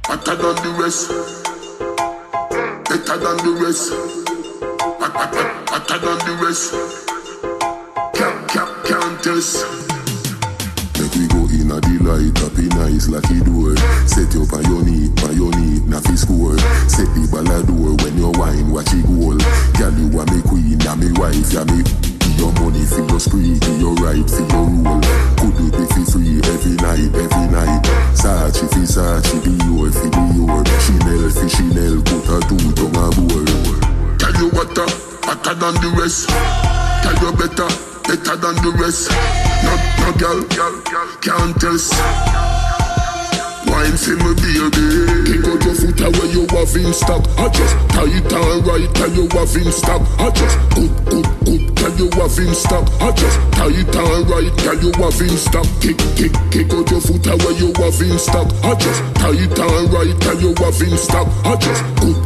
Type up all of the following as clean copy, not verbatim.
Hotter than the rest, better than the rest. Hotter than the rest. Can't test. Make we go in a delight, happy nice like it door. Set you on your knee, na fi score. Set the ballador when you wine, watch it goal. Girl, you are me queen, ya me wife, ya me. Your money for your spree, for your right, for your rule. Could do be for free every night, every night. Sachi fi Sachi, be your fi be your. Chanel fi Chanel, put a tooth on a board. Tell you what, hotter than the rest. Tell you better than the rest. No girl can't test. Wine for me baby. Kick out your foot away you have in stock. I just tight and right tell you have in stock. I just good tell you have in stock. I just tight and right tell you have in stock. Kick out your foot away you have in stock. I just tight and right tell you have in stock. I just good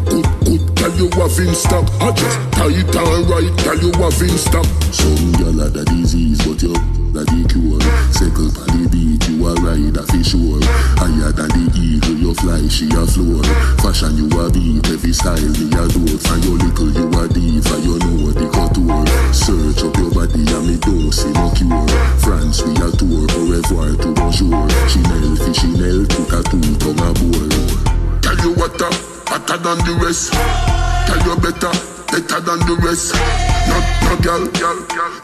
tell you have in stock. I just tight and right tell you have in stock. Some gyal had a disease but you that the cure. Circle on the beach, you a ride a fish sure. Higher than the eagle, you fly, she a floor. Fashion you a beat, every style me a do. From your little you a diva, you know the couture. Search up your body and me don't see no cure. France we a tour, au revoir to bonjour. Chanel fi Chanel, put a tooth on a board. Tell you what hotter than the rest. Tell you better than the rest. No girl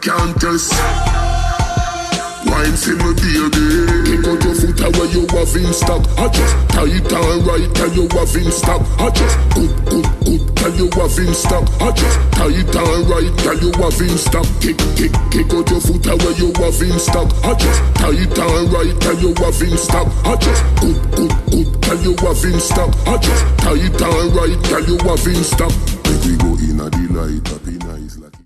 can't test. Wine for me baby. Kick out your foot away you have in stock. I just tight and right tell you have in stock. I just good tell you have in stock. I just tight and right tell you have in stock. Kick out your foot away you have in stock. I just tight and right tell you have in stock. I just good tell you have in stock. I just tight and right tell you have in stock. Make we go in a delight, happy nice like